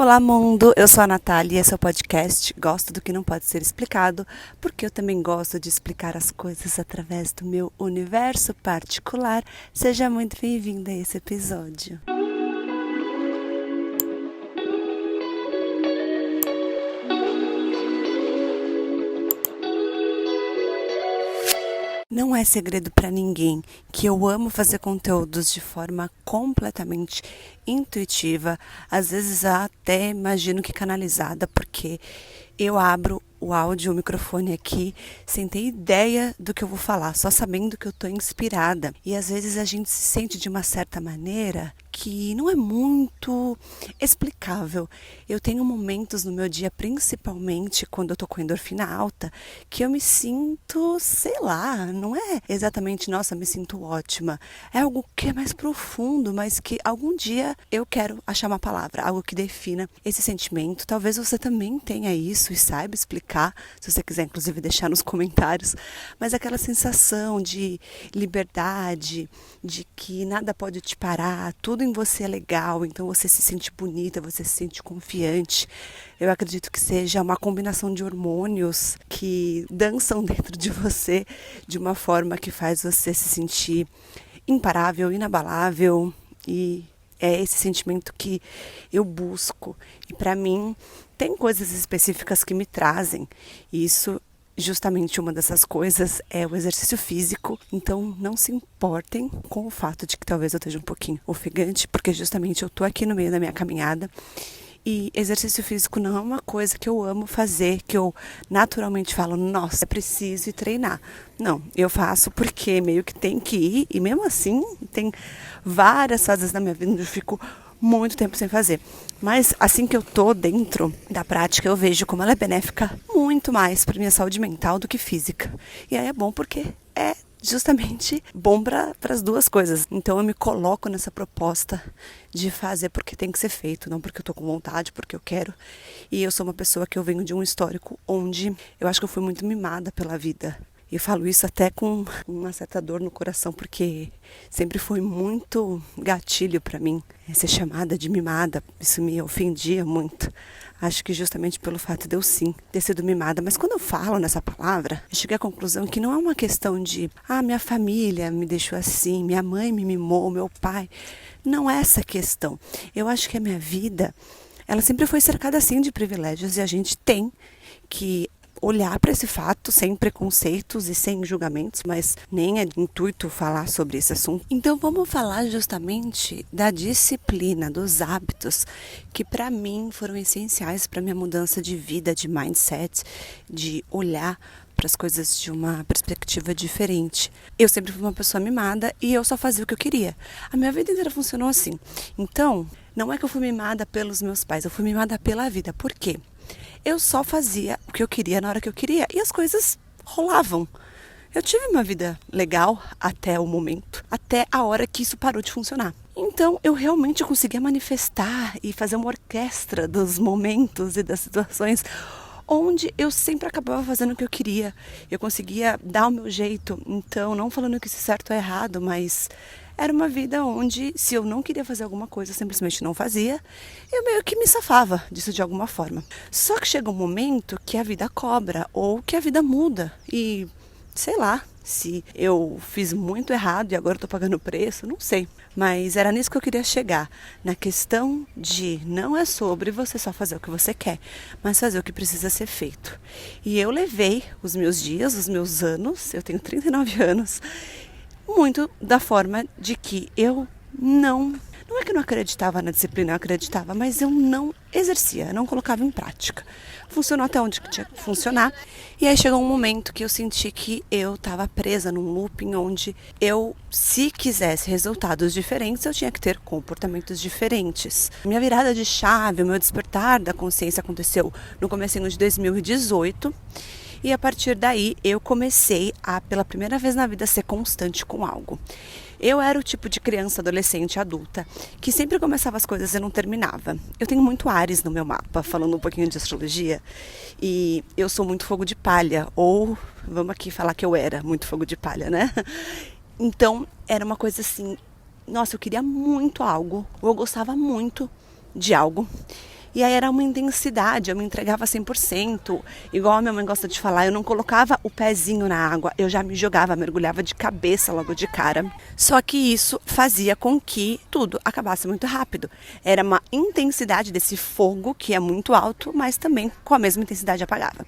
Olá, mundo! Eu sou a Natália e esse é o podcast Gosto do que não pode ser explicado, porque eu também gosto de explicar as coisas através do meu universo particular. Seja muito bem-vinda a esse episódio. Não é segredo para ninguém que eu amo fazer conteúdos de forma completamente intuitiva, às vezes até imagino que canalizada, porque eu abro o áudio, o microfone aqui, sem ter ideia do que eu vou falar, só sabendo que eu estou inspirada. E às vezes a gente se sente de uma certa maneira que não é muito explicável. Eu tenho momentos no meu dia, principalmente quando eu tô com endorfina alta, que eu me sinto, sei lá, não é exatamente, nossa, me sinto ótima. É algo que é mais profundo, mas que algum dia eu quero achar uma palavra, algo que defina esse sentimento. Talvez você também tenha isso e saiba explicar, se você quiser inclusive deixar nos comentários, mas aquela sensação de liberdade, de que nada pode te parar, tudo em você é legal, então você se sente bonita, você se sente confiante. Eu acredito que seja uma combinação de hormônios que dançam dentro de você de uma forma que faz você se sentir imparável, inabalável, e é esse sentimento que eu busco. E para mim tem coisas específicas que me trazem isso. Justamente uma dessas coisas é o exercício físico, então não se importem com o fato de que talvez eu esteja um pouquinho ofegante, porque justamente eu estou aqui no meio da minha caminhada e exercício físico não é uma coisa que eu amo fazer, que eu naturalmente falo, nossa, é preciso ir treinar. Não, eu faço porque meio que tem que ir e mesmo assim tem várias fases da minha vida onde eu fico muito tempo sem fazer. Mas assim que eu tô dentro da prática, eu vejo como ela é benéfica muito mais para minha saúde mental do que física. E aí é bom porque é justamente bom para as duas coisas. Então eu me coloco nessa proposta de fazer porque tem que ser feito, não porque eu tô com vontade, porque eu quero. E eu sou uma pessoa que eu venho de um histórico onde eu acho que eu fui muito mimada pela vida. E eu falo isso até com uma certa dor no coração, porque sempre foi muito gatilho para mim ser chamada de mimada. Isso me ofendia muito. Acho que justamente pelo fato de eu sim ter sido mimada. Mas quando eu falo nessa palavra, eu cheguei à conclusão que não é uma questão de minha família me deixou assim, minha mãe me mimou, meu pai. Não é essa questão. Eu acho que a minha vida, ela sempre foi cercada assim de privilégios e a gente tem que olhar para esse fato sem preconceitos e sem julgamentos, mas nem é intuito falar sobre esse assunto. Então vamos falar justamente da disciplina, dos hábitos que para mim foram essenciais para minha mudança de vida, de mindset, de olhar para as coisas de uma perspectiva diferente. Eu sempre fui uma pessoa mimada e eu só fazia o que eu queria. A minha vida inteira funcionou assim. Então, não é que eu fui mimada pelos meus pais, eu fui mimada pela vida. Por quê? Eu só fazia o que eu queria na hora que eu queria e as coisas rolavam. Eu tive uma vida legal até o momento, até a hora que isso parou de funcionar. Então eu realmente conseguia manifestar e fazer uma orquestra dos momentos e das situações onde eu sempre acabava fazendo o que eu queria. Eu conseguia dar o meu jeito. Então, não falando que isso é certo ou errado, mas era uma vida onde, se eu não queria fazer alguma coisa, eu simplesmente não fazia. Eu meio que me safava disso de alguma forma. Só que chega um momento que a vida cobra ou que a vida muda. E, sei lá, se eu fiz muito errado e agora estou pagando o preço, não sei. Mas era nisso que eu queria chegar. Na questão de não é sobre você só fazer o que você quer, mas fazer o que precisa ser feito. E eu levei os meus dias, os meus anos, eu tenho 39 anos, muito da forma de que eu não é que eu não acreditava na disciplina, eu acreditava, mas eu não exercia, não colocava em prática. Funcionou até onde tinha que funcionar. E aí chegou um momento que eu senti que eu estava presa num looping onde eu, se quisesse resultados diferentes, eu tinha que ter comportamentos diferentes. Minha virada de chave, o meu despertar da consciência aconteceu no comecinho de 2018. E a partir daí eu comecei a, pela primeira vez na vida, ser constante com algo. Eu era o tipo de criança, adolescente, adulta, que sempre começava as coisas e não terminava. Eu tenho muito Áries no meu mapa, falando um pouquinho de astrologia, e eu sou muito fogo de palha, ou vamos aqui falar que eu era muito fogo de palha, né? Então, era uma coisa assim, nossa, eu queria muito algo, ou eu gostava muito de algo, E aí era uma intensidade, eu me entregava 100%, igual a minha mãe gosta de falar, eu não colocava o pezinho na água, eu já me jogava, mergulhava de cabeça logo de cara. Só que isso fazia com que tudo acabasse muito rápido. Era uma intensidade desse fogo que é muito alto, mas também com a mesma intensidade apagava.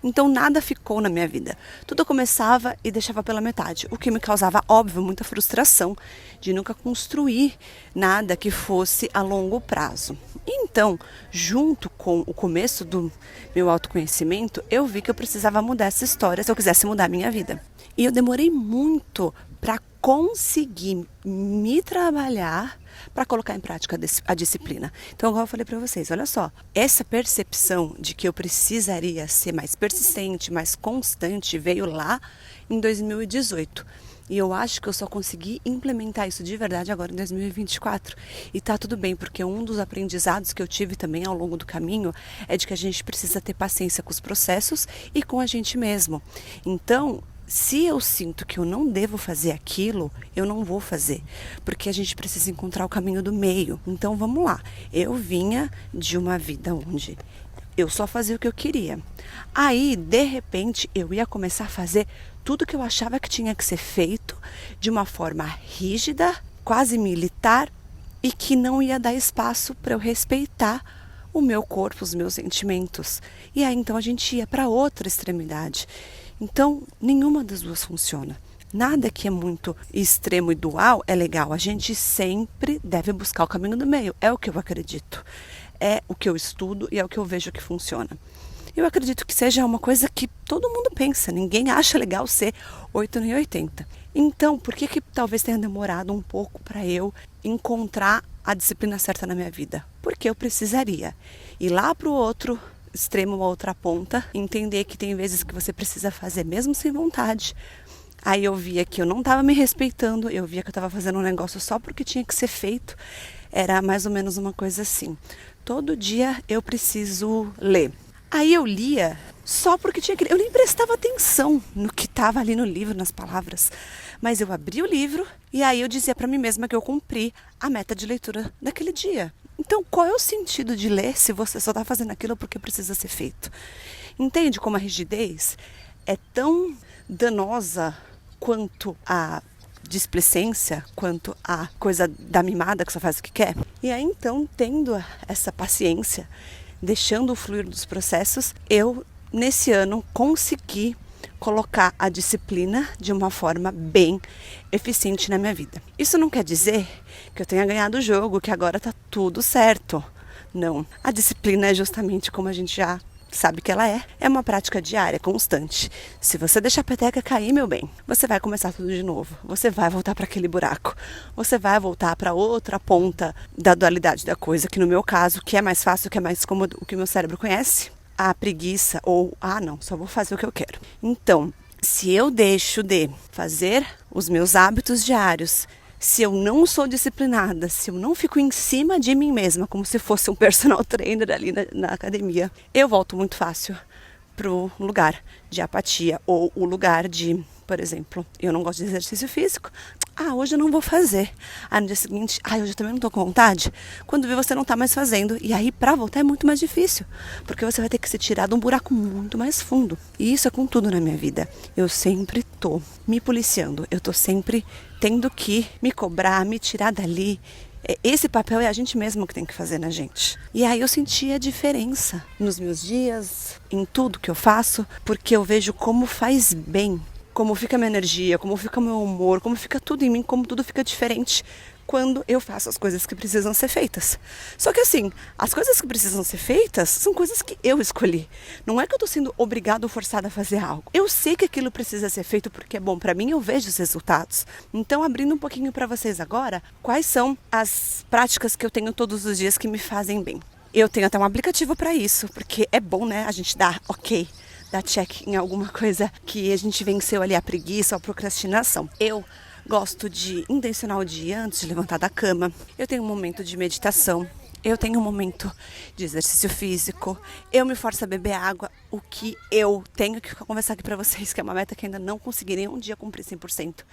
Então nada ficou na minha vida. Tudo começava e deixava pela metade, o que me causava, óbvio, muita frustração de nunca construir nada que fosse a longo prazo. Então, junto com o começo do meu autoconhecimento, eu vi que eu precisava mudar essa história se eu quisesse mudar a minha vida. E eu demorei muito para conseguir me trabalhar para colocar em prática a disciplina. Então, igual eu falei para vocês, olha só, essa percepção de que eu precisaria ser mais persistente, mais constante, veio lá em 2018. E eu acho que eu só consegui implementar isso de verdade agora em 2024. E tá tudo bem, porque um dos aprendizados que eu tive também ao longo do caminho é de que a gente precisa ter paciência com os processos e com a gente mesmo. Então, se eu sinto que eu não devo fazer aquilo, eu não vou fazer, porque a gente precisa encontrar o caminho do meio. Então vamos lá, eu vinha de uma vida onde eu só fazia o que eu queria. Aí, de repente, eu ia começar a fazer tudo que eu achava que tinha que ser feito de uma forma rígida, quase militar, e que não ia dar espaço para eu respeitar o meu corpo, os meus sentimentos. E aí então a gente ia para outra extremidade. Então, nenhuma das duas funciona. Nada que é muito extremo e dual é legal. A gente sempre deve buscar o caminho do meio. É o que eu acredito. É o que eu estudo e é o que eu vejo que funciona. Eu acredito que seja uma coisa que todo mundo pensa. Ninguém acha legal ser 8 nem 80. Então, por que talvez tenha demorado um pouco para eu encontrar a disciplina certa na minha vida? Porque eu precisaria ir lá para o outro extremo, a outra ponta, entender que tem vezes que você precisa fazer mesmo sem vontade. Aí eu via que eu não estava me respeitando, eu via que eu estava fazendo um negócio só porque tinha que ser feito. Era mais ou menos uma coisa assim. Todo dia eu preciso ler. Aí eu lia só porque tinha que ler. Eu nem prestava atenção no que estava ali no livro, nas palavras. Mas eu abri o livro e aí eu dizia para mim mesma que eu cumpri a meta de leitura daquele dia. Então, qual é o sentido de ler se você só está fazendo aquilo porque precisa ser feito? Entende como a rigidez é tão danosa quanto a displicência, quanto a coisa da mimada que só faz o que quer? E aí, então, tendo essa paciência, deixando o fluir dos processos, eu, nesse ano, consegui colocar a disciplina de uma forma bem eficiente na minha vida. Isso não quer dizer que eu tenha ganhado o jogo, que agora tá tudo certo. Não. A disciplina é justamente como a gente já sabe que ela é uma prática diária, constante. Se você deixar a peteca cair, meu bem, você vai começar tudo de novo. Você vai voltar para aquele buraco. Você vai voltar para outra ponta da dualidade da coisa, que no meu caso, que é mais fácil, que é mais cômodo, o que o meu cérebro conhece, a preguiça ou, não, só vou fazer o que eu quero. Então, se eu deixo de fazer os meus hábitos diários, se eu não sou disciplinada, se eu não fico em cima de mim mesma, como se fosse um personal trainer ali na academia, eu volto muito fácil pro lugar de apatia ou o lugar de, por exemplo, eu não gosto de exercício físico, hoje eu não vou fazer. No dia seguinte, hoje eu também não tô com vontade. Quando vê, você não tá mais fazendo. E aí, pra voltar é muito mais difícil, porque você vai ter que se tirar de um buraco muito mais fundo. E isso é com tudo na minha vida. Eu sempre tô me policiando. Eu tô sempre tendo que me cobrar, me tirar dali. Esse papel é a gente mesmo que tem que fazer na gente. E aí eu senti a diferença nos meus dias, em tudo que eu faço, porque eu vejo como faz bem, como fica a minha energia, como fica o meu humor, como fica tudo em mim, como tudo fica diferente quando eu faço as coisas que precisam ser feitas. Só que assim, as coisas que precisam ser feitas são coisas que eu escolhi. Não é que eu tô sendo obrigada ou forçada a fazer algo. Eu sei que aquilo precisa ser feito porque é bom pra mim, eu vejo os resultados. Então, abrindo um pouquinho pra vocês agora, quais são as práticas que eu tenho todos os dias que me fazem bem. Eu tenho até um aplicativo pra isso, porque é bom, né, a gente dar dar check em alguma coisa que a gente venceu ali, a preguiça ou a procrastinação. Eu gosto de intencionar o dia antes de levantar da cama. Eu tenho um momento de meditação. Eu tenho um momento de exercício físico. Eu me forço a beber água. O que eu tenho que conversar aqui pra vocês, que é uma meta que ainda não consegui nenhum dia cumprir 100%.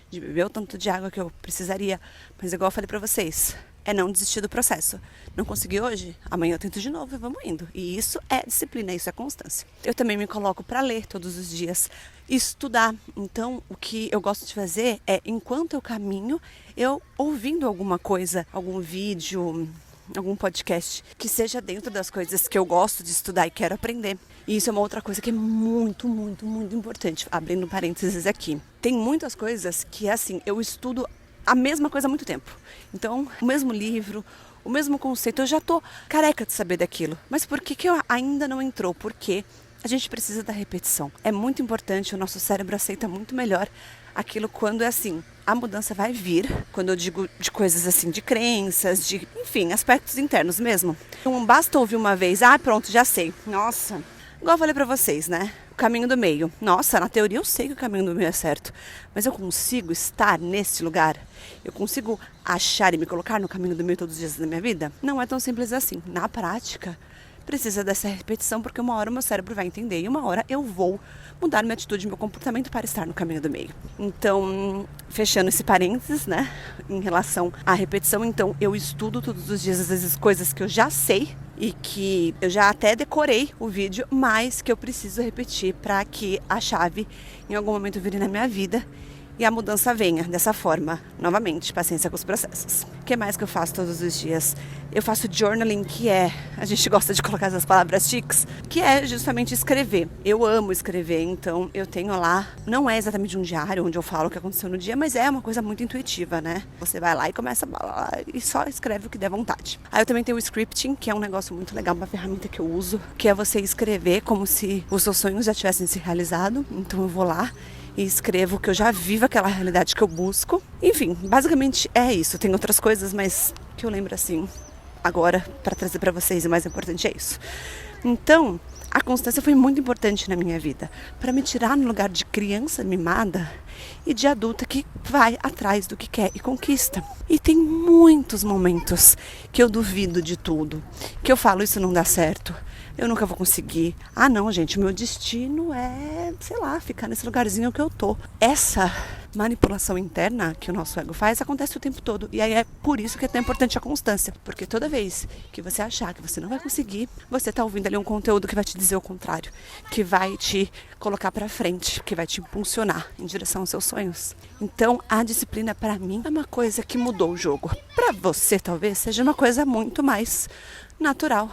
De beber o tanto de água que eu precisaria. Mas igual eu falei pra vocês, é não desistir do processo. Não consegui hoje? Amanhã eu tento de novo e vamos indo. E isso é disciplina, isso é constância. Eu também me coloco para ler todos os dias, estudar. Então, o que eu gosto de fazer é, enquanto eu caminho, eu ouvindo alguma coisa, algum vídeo, algum podcast, que seja dentro das coisas que eu gosto de estudar e quero aprender. E isso é uma outra coisa que é muito, muito, muito importante. Abrindo parênteses aqui. Tem muitas coisas que, assim, eu estudo a mesma coisa há muito tempo. Então, o mesmo livro, o mesmo conceito, eu já tô careca de saber daquilo. Mas por que eu ainda não entrou? Porque a gente precisa da repetição. É muito importante, o nosso cérebro aceita muito melhor aquilo quando é assim. A mudança vai vir, quando eu digo de coisas assim, de crenças, de, enfim, aspectos internos mesmo. Não basta ouvir uma vez, pronto, já sei. Nossa, igual eu falei pra vocês, né? O caminho do meio. Nossa, na teoria eu sei que o caminho do meio é certo. Mas eu consigo estar nesse lugar? Eu consigo achar e me colocar no caminho do meio todos os dias da minha vida? Não é tão simples assim. Na prática, precisa dessa repetição, porque uma hora o meu cérebro vai entender e uma hora eu vou mudar minha atitude, meu comportamento para estar no caminho do meio. Então, fechando esse parênteses, né, em relação à repetição, então eu estudo todos os dias, às vezes, coisas que eu já sei e que eu já até decorei o vídeo, mas que eu preciso repetir para que a chave em algum momento vire na minha vida e a mudança venha dessa forma. Novamente, paciência com os processos. O que mais que eu faço todos os dias? Eu faço journaling, que é, a gente gosta de colocar essas palavras chiques, que é justamente escrever. Eu amo escrever, então eu tenho lá, não é exatamente um diário onde eu falo o que aconteceu no dia, mas é uma coisa muito intuitiva, né? Você vai lá e começa e só escreve o que der vontade. Aí eu também tenho o scripting, que é um negócio muito legal, uma ferramenta que eu uso, que é você escrever como se os seus sonhos já tivessem se realizado. Então eu vou lá e escrevo que eu já vivo aquela realidade que eu busco. Enfim, basicamente é isso. Tem outras coisas, mas que eu lembro assim agora para trazer para vocês, e o mais importante é isso. Então, a constância foi muito importante na minha vida, para me tirar no lugar de criança mimada e de adulta que vai atrás do que quer e conquista. E tem muitos momentos que eu duvido de tudo, que eu falo, isso não dá certo, eu nunca vou conseguir. Não, gente, o meu destino é, sei lá, ficar nesse lugarzinho que eu tô. Essa manipulação interna que o nosso ego faz acontece o tempo todo. E aí é por isso que é tão importante a constância. Porque toda vez que você achar que você não vai conseguir, você tá ouvindo ali um conteúdo que vai te dizer o contrário, que vai te colocar pra frente, que vai te impulsionar em direção aos seus sonhos. Então, a disciplina pra mim é uma coisa que mudou o jogo. Pra você, talvez, seja uma coisa muito mais natural.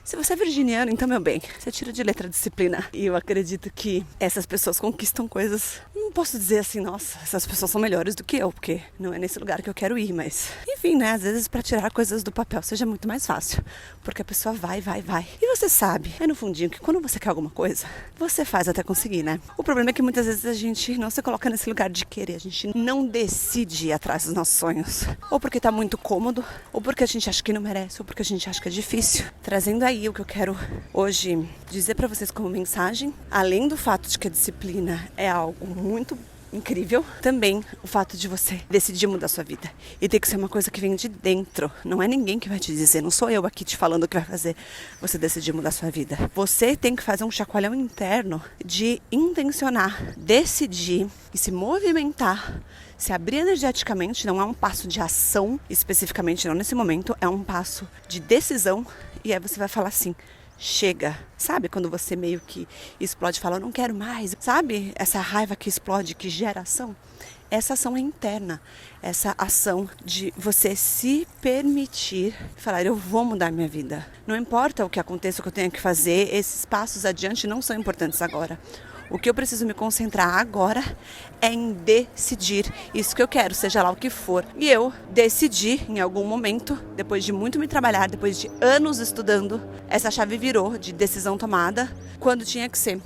Se você é virginiano, então, meu bem, você tira de letra a disciplina. E eu acredito que essas pessoas conquistam coisas. Não posso dizer assim, nossa, essas pessoas são melhores do que eu, porque não é nesse lugar que eu quero ir, mas... Enfim, né, às vezes pra tirar coisas do papel seja muito mais fácil. Porque a pessoa vai. E você sabe, é no fundinho, que quando você quer alguma coisa, você faz até conseguir, né? O problema é que muitas vezes a gente não se coloca nesse lugar de querer. A gente não decide ir atrás dos nossos sonhos. Ou porque tá muito cômodo, ou porque a gente acha que não merece, ou porque a gente acha que é difícil. Trazendo aí o que eu quero hoje dizer pra vocês como mensagem, além do fato de que a disciplina é algo muito incrível, também o fato de você decidir mudar a sua vida. E tem que ser uma coisa que vem de dentro. Não é ninguém que vai te dizer, não sou eu aqui te falando o que vai fazer você decidir mudar a sua vida. Você tem que fazer um chacoalhão interno de intencionar, decidir e se movimentar, se abrir energeticamente. Não é um passo de ação especificamente, não nesse momento, é um passo de decisão. E aí você vai falar assim, chega. Sabe quando você meio que explode e fala, eu não quero mais. Sabe essa raiva que explode, que gera ação? Essa ação é interna. Essa ação de você se permitir falar, eu vou mudar minha vida. Não importa o que aconteça, o que eu tenha que fazer, esses passos adiante não são importantes agora. O que eu preciso me concentrar agora é em decidir isso que eu quero, seja lá o que for. E eu decidi em algum momento, depois de muito me trabalhar, depois de anos estudando, essa chave virou de decisão tomada quando tinha que ser.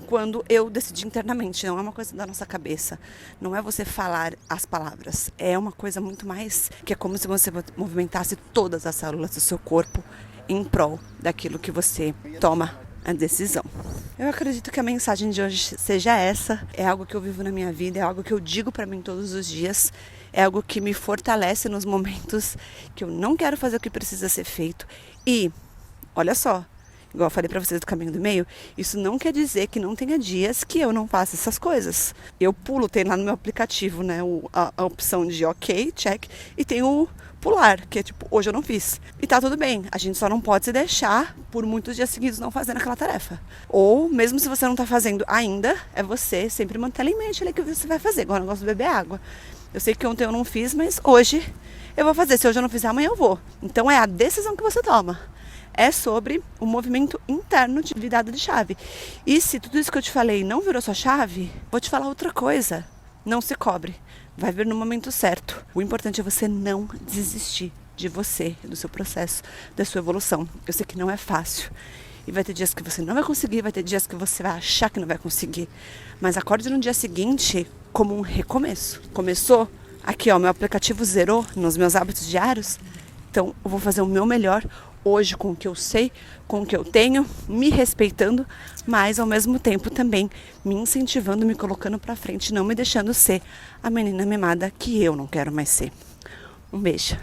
Quando eu decidi internamente, não é uma coisa da nossa cabeça, não é você falar as palavras, é uma coisa muito mais que é como se você movimentasse todas as células do seu corpo em prol daquilo que você toma a decisão. Eu acredito que a mensagem de hoje seja essa. É algo que eu vivo na minha vida, é algo que eu digo pra mim todos os dias, é algo que me fortalece nos momentos que eu não quero fazer o que precisa ser feito. E, olha só, igual eu falei pra vocês do caminho do meio, isso não quer dizer que não tenha dias que eu não faça essas coisas. Eu pulo, tem lá no meu aplicativo, né, a opção de ok, check, e tem o pular, que é tipo, hoje eu não fiz. E tá tudo bem, a gente só não pode se deixar por muitos dias seguidos não fazendo aquela tarefa. Ou, mesmo se você não tá fazendo ainda, é você sempre manter em mente ali que você vai fazer, igual o negócio de beber água. Eu sei que ontem eu não fiz, mas hoje eu vou fazer. Se hoje eu não fizer, amanhã eu vou. Então é a decisão que você toma. É sobre o movimento interno de virada de chave. E se tudo isso que eu te falei não virou sua chave, vou te falar outra coisa. Não se cobre. Vai vir no momento certo. O importante é você não desistir de você, do seu processo, da sua evolução. Eu sei que não é fácil. E vai ter dias que você não vai conseguir, vai ter dias que você vai achar que não vai conseguir. Mas acorde no dia seguinte como um recomeço. Começou? Aqui, ó, meu aplicativo zerou nos meus hábitos diários. Então, eu vou fazer o meu melhor hoje com o que eu sei, com o que eu tenho, me respeitando, mas ao mesmo tempo também me incentivando, me colocando pra frente, não me deixando ser a menina mimada que eu não quero mais ser. Um beijo.